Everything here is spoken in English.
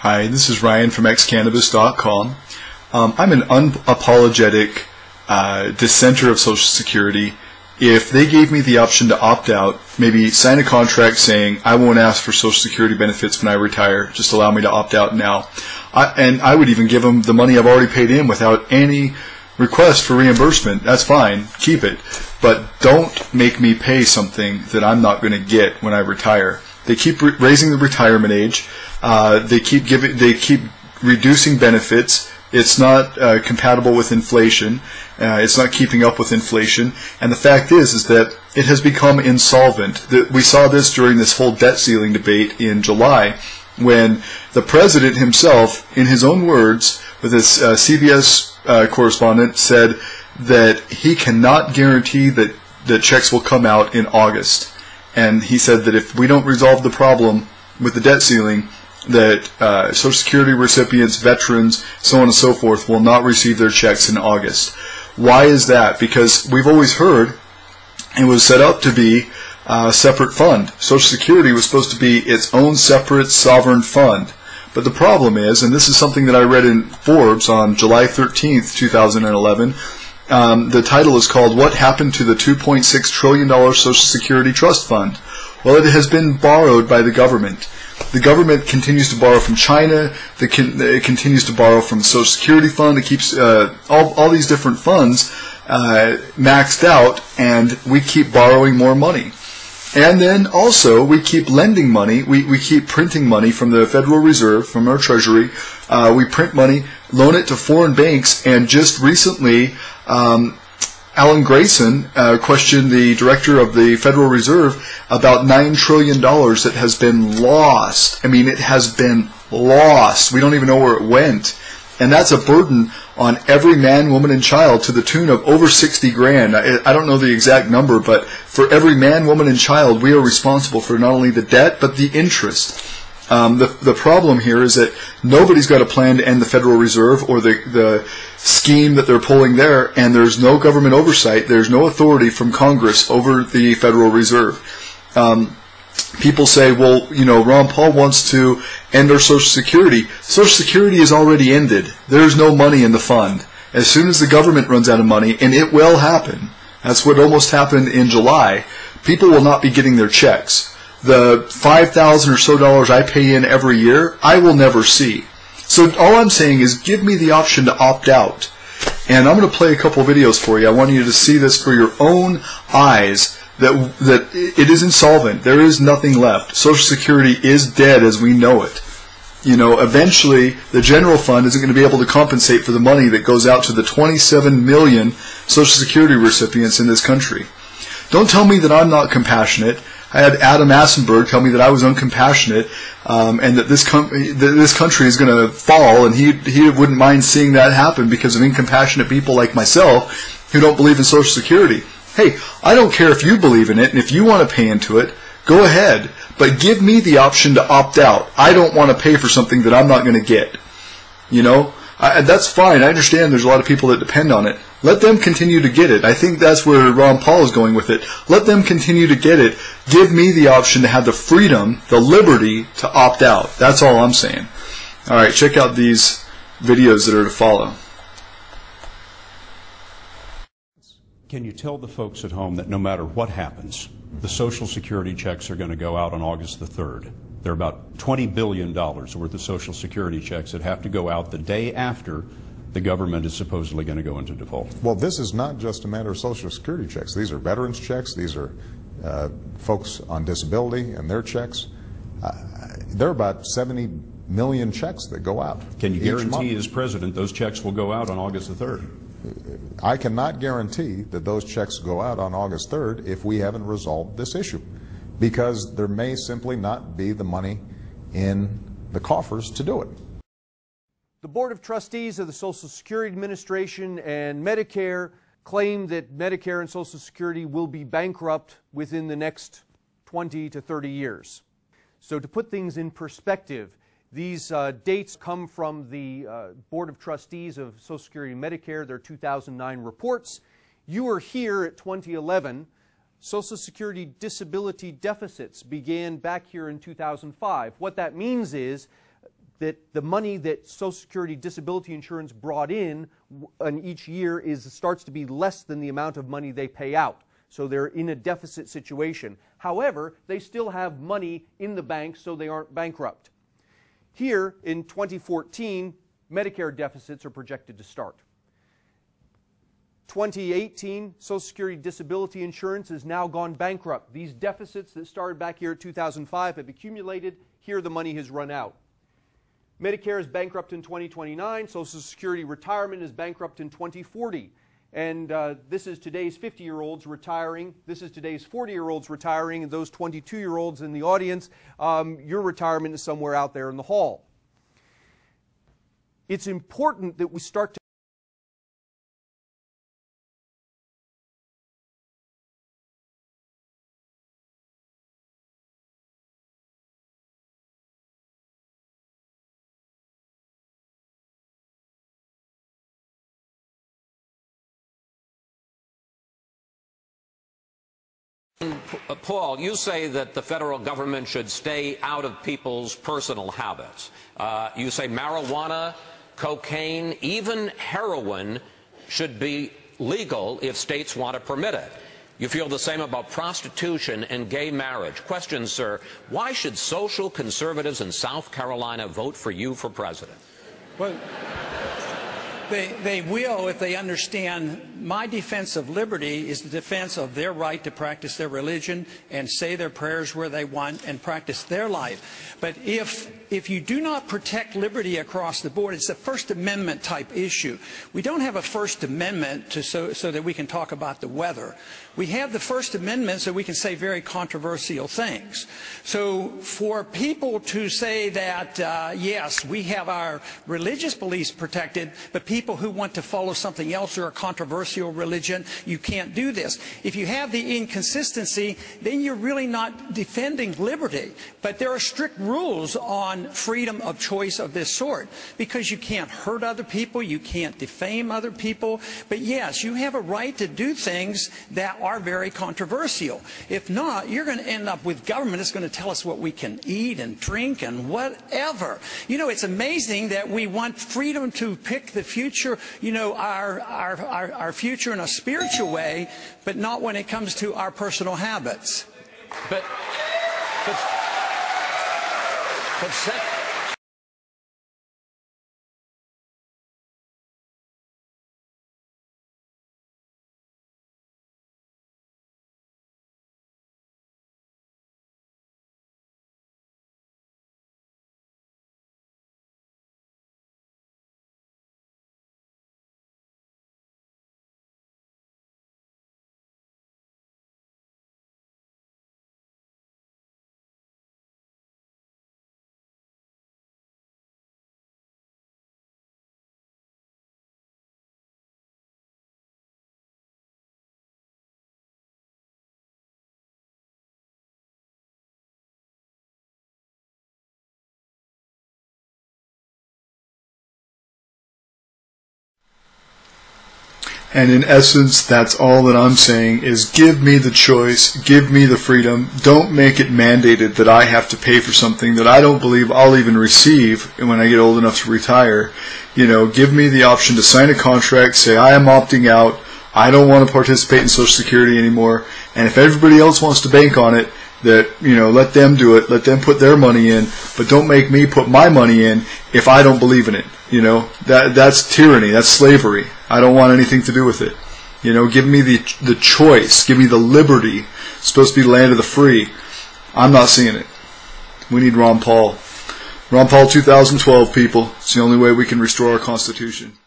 Hi, this is Ryan from xcannabis.com. I'm an unapologetic dissenter of Social Security. If they gave me the option to opt out, maybe sign a contract saying I won't ask for Social Security benefits when I retire, just allow me to opt out now. And I would even give them the money I've already paid in without any request for reimbursement. That's fine, keep it. But don't make me pay something that I'm not going to get when I retire. They keep raising the retirement age. They keep reducing benefits. It's not compatible with inflation. It's not keeping up with inflation. And the fact is that it has become insolvent. We saw this during this whole debt ceiling debate in July, when the president himself, in his own words, with his CBS correspondent, said that he cannot guarantee that checks will come out in August. And he said that if we don't resolve the problem with the debt ceiling, that Social Security recipients, veterans, so on and so forth, will not receive their checks in August. Why is that? Because we've always heard it was set up to be a separate fund. Social Security was supposed to be its own separate sovereign fund. But the problem is, and this is something that I read in Forbes on July 13th, 2011, the title is called, "What Happened to the $2.6 trillion Social Security Trust Fund?" Well, it has been borrowed by the government. The government continues to borrow from China. It continues to borrow from the Social Security Fund. It keeps all these different funds maxed out, and we keep borrowing more money. And then also we keep lending money. We keep printing money from the Federal Reserve, from our Treasury. We print money, loan it to foreign banks, and just recently Alan Grayson questioned the director of the Federal Reserve about $9 trillion that has been lost. I mean, it has been lost. We don't even know where it went. And that's a burden on every man, woman, and child to the tune of over 60 grand. I don't know the exact number, but for every man, woman, and child, we are responsible for not only the debt, but the interest. The problem here is that nobody's got a plan to end the Federal Reserve or the scheme that they're pulling there, and there's no government oversight. There's no authority from Congress over the Federal Reserve. People say, well, you know, Ron Paul wants to end our Social Security. Social Security is already ended. There's no money in the fund. As soon as the government runs out of money, and it will happen, that's what almost happened in July, people will not be getting their checks. The $5,000 or so I pay in every year, I will never see. So all I'm saying is give me the option to opt out. And I'm going to play a couple videos for you. I want you to see this for your own eyes, that it is insolvent. There is nothing left. Social Security is dead as we know it. You know, eventually the general fund isn't going to be able to compensate for the money that goes out to the 27 million Social Security recipients in this country. Don't tell me that I'm not compassionate. I had Adam Assenberg tell me that I was uncompassionate, and that this country is going to fall, and he wouldn't mind seeing that happen because of incompassionate people like myself who don't believe in Social Security. Hey, I don't care if you believe in it, and if you want to pay into it, go ahead. But give me the option to opt out. I don't want to pay for something that I'm not going to get. You know, that's fine. I understand there's a lot of people that depend on it. Let them continue to get it. I think that's where Ron Paul is going with it. Let them continue to get it. Give me the option to have the freedom, the liberty to opt out. That's all I'm saying. All right, check out these videos that are to follow. Can you tell the folks at home that no matter what happens, the Social Security checks are going to go out on August the 3rd? There are about $20 billion worth of Social Security checks that have to go out the day after the government is supposedly going to go into default. Well, this is not just a matter of Social Security checks. These are veterans' checks. These are folks on disability and their checks. There are about 70 million checks that go out. Can you guarantee as president those checks will go out on August the 3rd? I cannot guarantee that those checks go out on August 3rd if we haven't resolved this issue, because there may simply not be the money in the coffers to do it. The Board of Trustees of the Social Security Administration and Medicare claim that Medicare and Social Security will be bankrupt within the next 20 to 30 years. So to put things in perspective, these dates come from the Board of Trustees of Social Security and Medicare, their 2009 reports. You are here at 2011. Social Security disability deficits began back here in 2005. What that means is that the money that Social Security disability insurance brought in each year starts to be less than the amount of money they pay out. So they're in a deficit situation. However, they still have money in the bank, so they aren't bankrupt. Here in 2014, Medicare deficits are projected to start. 2018, Social Security disability insurance has now gone bankrupt. These deficits that started back here at 2005 have accumulated. Here the money has run out. Medicare is bankrupt in 2029. Social Security retirement is bankrupt in 2040. And this is today's 50-year-olds retiring. This is today's 40-year-olds retiring. And those 22-year-olds in the audience, your retirement is somewhere out there in the hall. It's important that we start to Paul, you say that the federal government should stay out of people's personal habits. You say marijuana, cocaine, even heroin should be legal if states want to permit it. You feel the same about prostitution and gay marriage. Question, sir, why should social conservatives in South Carolina vote for you for president? Well, they will if they understand my defense of liberty is the defense of their right to practice their religion and say their prayers where they want and practice their life. But if you do not protect liberty across the board, it's a First Amendment type issue. We don't have a First Amendment so that we can talk about the weather. We have the First Amendment so we can say very controversial things. So for people to say that, yes, we have our religious beliefs protected, but people who want to follow something else or a controversial religion, you can't do this. If you have the inconsistency, then you're really not defending liberty. But there are strict rules on freedom of choice of this sort, because you can't hurt other people, you can't defame other people. But yes, you have a right to do things that are very controversial. If not, you're going to end up with government that's going to tell us what we can eat and drink and whatever. You know, it's amazing that we want freedom to pick the future, you know, our future in a spiritual way, but not when it comes to our personal habits. But And in essence, that's all that I'm saying is give me the choice, give me the freedom. Don't make it mandated that I have to pay for something that I don't believe I'll even receive when I get old enough to retire. You know, give me the option to sign a contract, say I am opting out, I don't want to participate in Social Security anymore, and if everybody else wants to bank on it, that, you know, let them do it, let them put their money in, but don't make me put my money in if I don't believe in it. You know, that's tyranny, that's slavery. I don't want anything to do with it. You know, give me the choice, give me the liberty. It's supposed to be the land of the free. I'm not seeing it. We need Ron Paul. Ron Paul 2012, people. It's the only way we can restore our Constitution.